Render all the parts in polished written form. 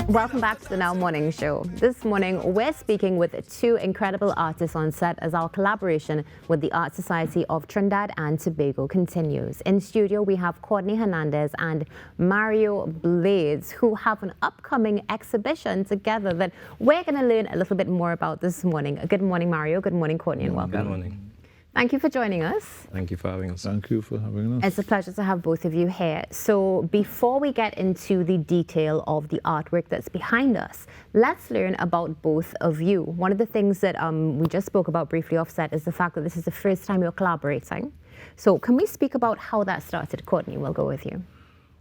Welcome back to the Now Morning Show. This morning, we're speaking with two incredible artists on set as our collaboration with the Art Society of Trinidad and Tobago continues. In studio, we have Courtney Hernandez and Mario Blades, who have an upcoming exhibition together that we're going to learn a little bit more about this morning. Good morning, Mario. Good morning, Courtney, and welcome. Good morning. Thank you for joining us. Thank you for having us. Thank you for having us. It's a pleasure to have both of you here. So before we get into the detail of the artwork that's behind us, let's learn about both of you. One of the things that we just spoke about briefly off set is the fact that this is the first time you're collaborating. So can we speak about how that started? Courtney, we'll go with you.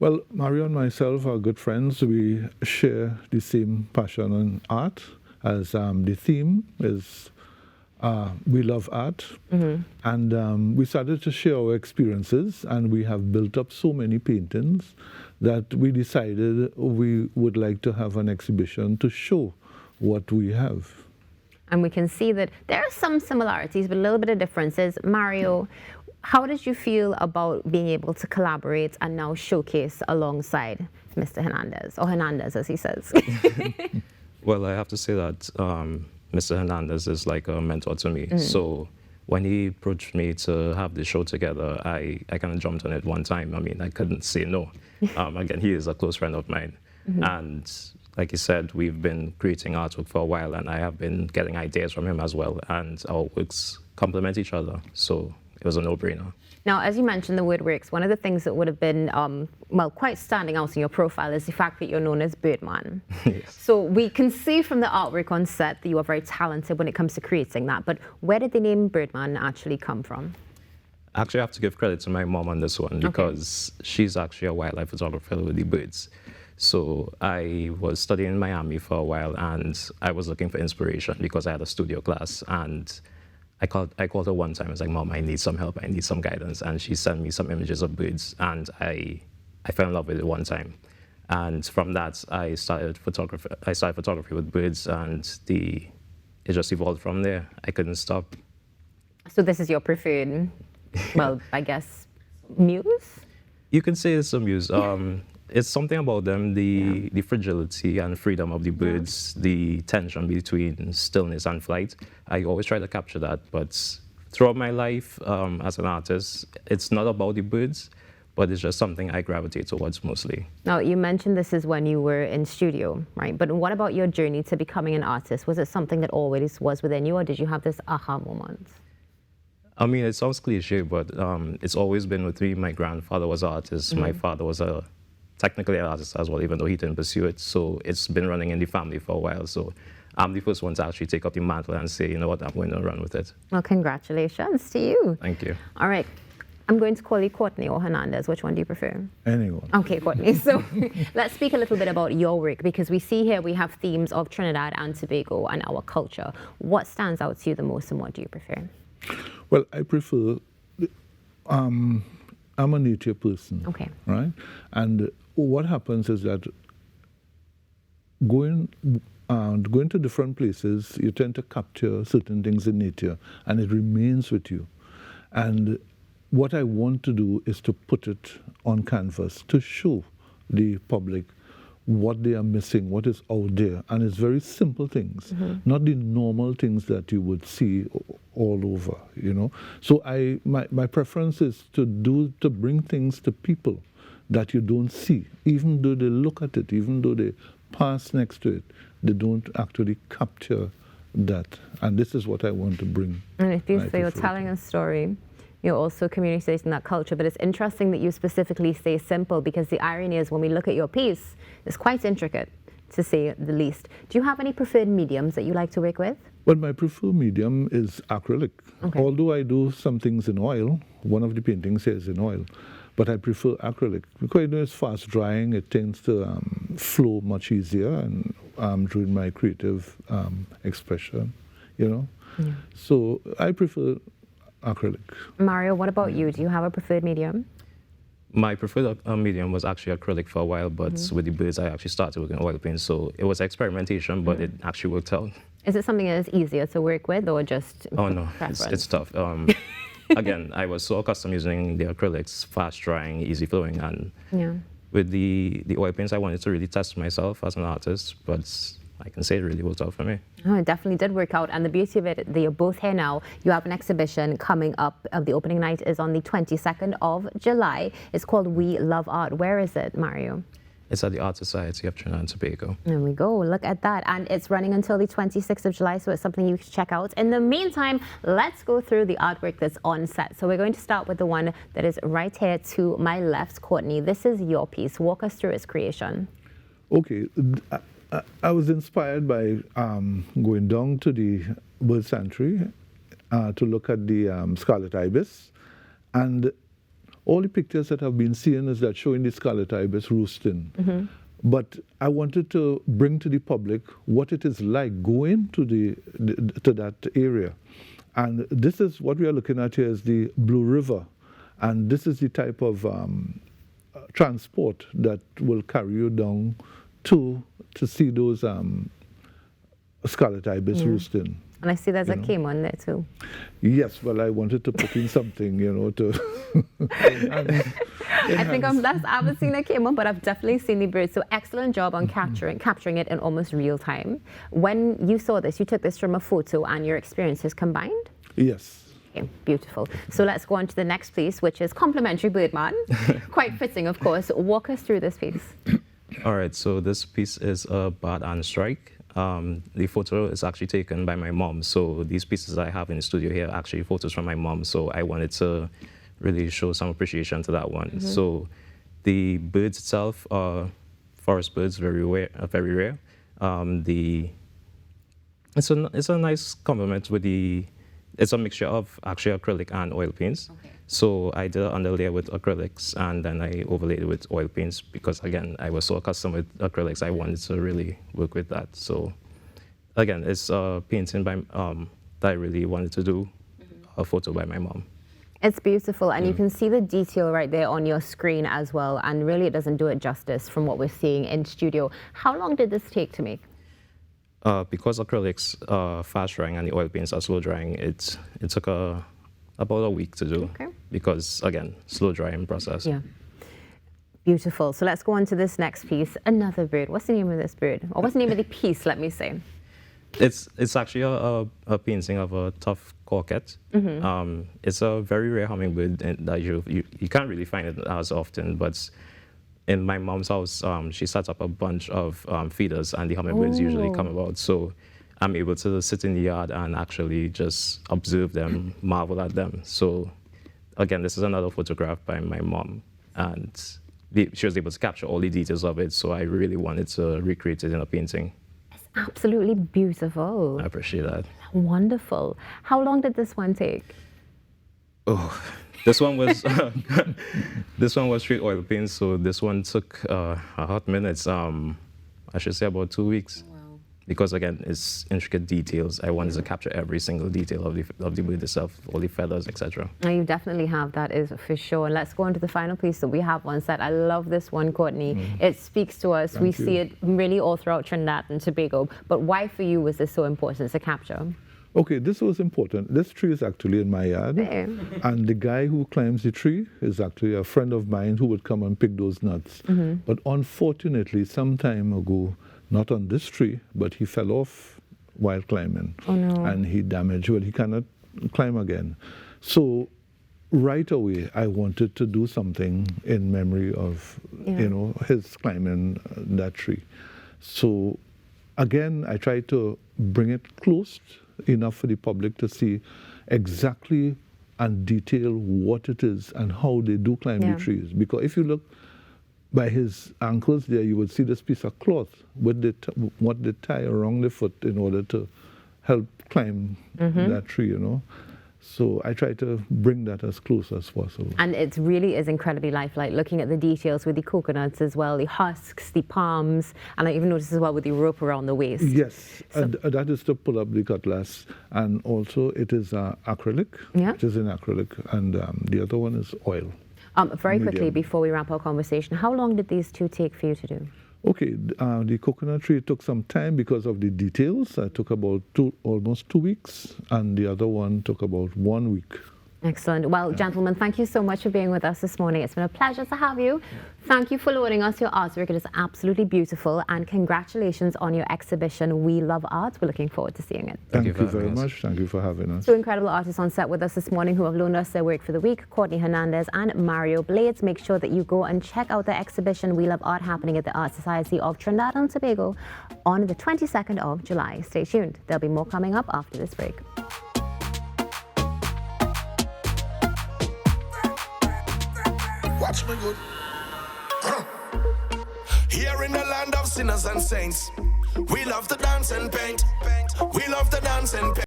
Well, Mario and myself are good friends. We share the same passion in art, as the theme is we love art, and we started to share our experiences, and we have built up so many paintings that we decided we would like to have an exhibition to show what we have. And we can see that there are some similarities, but a little bit of differences. Mario, how did you feel about being able to collaborate and now showcase alongside Mr. Hernandez, or Hernandez as he says? Well, I have to say that Mr. Hernandez is like a mentor to me. So when he approached me to have the show together, I kind of jumped on it one time. I mean, I couldn't say no. Again, he is a close friend of mine. And like you said, we've been creating artwork for a while, and I have been getting ideas from him as well. And our works complement each other. So it was a no-brainer. Now, as you mentioned the word works, one of the things that would have been, well, quite standing out in your profile is the fact that you're known as Birdman. Yes. So we can see from the artwork on set that you are very talented when it comes to creating that. But where did the name Birdman actually come from? Actually, I have to give credit to my mom on this one because she's actually a wildlife photographer with the birds. So I was studying in Miami for a while, and I was looking for inspiration because I had a studio class, and I called her one time. I was like, Mom, I need some help. I need some guidance. And she sent me some images of birds, and I fell in love with it one time. And from that, I started photography with birds, and it just evolved from there. I couldn't stop. So this is your preferred, well, I guess, muse? You can say it's a muse. It's something about them, the fragility and freedom of the birds, the tension between stillness and flight. I always try to capture that, but throughout my life as an artist, it's not about the birds, but it's just something I gravitate towards mostly. Now, you mentioned this is when you were in studio, right? But what about your journey to becoming an artist? Was it something that always was within you, or did you have this aha moment? I mean, it sounds cliche, but it's always been with me. My grandfather was an artist. My father was technically an artist as well, even though he didn't pursue it. So it's been running in the family for a while. So I'm the first one to actually take up the mantle and say, you know what, I'm going to run with it. Well, congratulations to you. Thank you. All right. I'm going to call you Courtney or Hernandez. Which one do you prefer? Anyone. Okay, Courtney. So let's speak a little bit about your work, because we see here we have themes of Trinidad and Tobago and our culture. What stands out to you the most, and what do you prefer? Well, I prefer, I'm a nature person, right? And what happens is that going to different places, you tend to capture certain things in nature, and it remains with you. And what I want to do is to put it on canvas to show the public what they are missing, what is out there. And it's very simple things, not the normal things that you would see all over, you know. So my preference is to bring things to people that you don't see. Even though they look at it, even though they pass next to it, they don't actually capture that. And this is what I want to bring. And if you say you're telling a story, you're also communicating that culture. But it's interesting that you specifically say simple, because the irony is when we look at your piece, it's quite intricate, to say the least. Do you have any preferred mediums that you like to work with? Well, my preferred medium is acrylic. Although I do some things in oil, one of the paintings here is in oil, but I prefer acrylic because, you know, it's fast drying, it tends to flow much easier and during my creative expression, you know. So I prefer acrylic. Mario, what about you? Do you have a preferred medium? My preferred medium was actually acrylic for a while, but with the birds, I actually started working oil paint. So it was experimentation, but it actually worked out. Is it something that is easier to work with, or just Oh, no, it's tough. Again, I was so accustomed using the acrylics, fast drying, easy flowing, and with the oil paints, I wanted to really test myself as an artist, but I can say it really worked out for me. Oh, it definitely did work out. And the beauty of it, you're both here now. You have an exhibition coming up. The opening night is on the 22nd of July. It's called We Love Art. Where is it, Mario? It's at the Art Society of Trinidad and Tobago. There we go. Look at that. And it's running until the 26th of July, so it's something you should check out. In the meantime, let's go through the artwork that's on set. So we're going to start with the one that is right here to my left. Courtney, this is your piece. Walk us through its creation. Okay. I was inspired by going down to the bird sanctuary to look at the scarlet ibis. And all the pictures that I've been seeing is that showing the scarlet ibis roosting. But I wanted to bring to the public what it is like going to to that area. And this is what we are looking at here is the Blue River. And this is the type of transport that will carry you down to see those scarlet ibis roosting. And I see there's a caiman there too. Yes, well, I wanted to put in something, to I think I'm blessed. I haven't seen a caiman, but I've definitely seen the bird. So excellent job on capturing it in almost real time. When you saw this, you took this from a photo and your experiences combined? Yes. Okay, beautiful. So let's go on to the next piece, which is Complimentary Birdman. Quite fitting, of course. Walk us through this piece. All right, so this piece is a bat and strike. The photo is actually taken by my mom. So these pieces I have in the studio here are actually photos from my mom. So I wanted to really show some appreciation to that one. So the birds itself are forest birds, very rare. It's a nice complement with it's a mixture of actually acrylic and oil paints. Okay. So I did an underlayer with acrylics and then I overlaid it with oil paints because, again, I was so accustomed with acrylics, I wanted to really work with that. So, again, it's a painting by, that I really wanted to do, a photo by my mom. It's beautiful, and you can see the detail right there on your screen as well, and really it doesn't do it justice from what we're seeing in studio. How long did this take to make? Because acrylics are fast drying and the oil paints are slow drying, it took about a week to do. Okay. Because, again, slow drying process. Yeah. Beautiful. So let's go on to this next piece. Another bird. What's the name of this bird? Or what's the name of the piece, let me say? It's actually a painting of a tough coquette. It's a very rare hummingbird that you can't really find it as often, but in my mom's house, she set up a bunch of feeders, and the hummingbirds usually come about. So I'm able to sit in the yard and actually just observe them, marvel at them. So again, this is another photograph by my mom, and she was able to capture all the details of it. So I really wanted to recreate it in a painting. It's absolutely beautiful. I appreciate that. Wonderful. How long did this one take? Oh, this one was straight oil paint, so this one took a hot minute. I should say about 2 weeks. Wow. Because again, it's intricate details. I wanted to capture every single detail of the bird itself, all the feathers, etc. You definitely have, that is for sure. And let's go on to the final piece that we have on set. I love this one, Courtney. It speaks to us. We see it really all throughout Trinidad and Tobago. But why for you was this so important to capture? Okay, this was important. This tree is actually in my yard. And the guy who climbs the tree is actually a friend of mine who would come and pick those nuts. But unfortunately, some time ago, not on this tree, but he fell off while climbing. Oh, no. And he damaged, well, he cannot climb again. So right away, I wanted to do something in memory of, his climbing that tree. So again, I tried to bring it close enough for the public to see exactly and detail what it is and how they do climb the trees. Because if you look by his ankles there, you would see this piece of cloth with what they tie around the foot in order to help climb that tree, So I try to bring that as close as possible. And it really is incredibly lifelike, looking at the details with the coconuts as well, the husks, the palms, and I even noticed as well with the rope around the waist. Yes, so that is to pull up the cutlass. And also it is acrylic, which is in acrylic, and the other one is oil. Very quickly, before we wrap our conversation, how long did these two take for you to do? Okay, the coconut tree took some time because of the details. It took about almost 2 weeks, and the other one took about 1 week. Excellent. Well, gentlemen, thank you so much for being with us this morning. It's been a pleasure to have you. Thank you for loaning us your artwork. It is absolutely beautiful. And congratulations on your exhibition, We Love Art. We're looking forward to seeing it. Thank you very much. Thank you for having us. Two incredible artists on set with us this morning who have loaned us their work for the week, Courtney Hernandez and Mario Blades. Make sure that you go and check out the exhibition, We Love Art, happening at the Art Society of Trinidad and Tobago on the 22nd of July. Stay tuned. There'll be more coming up after this break. Watch me good. Here in the land of sinners and saints, we love to dance and paint. We love to dance and paint.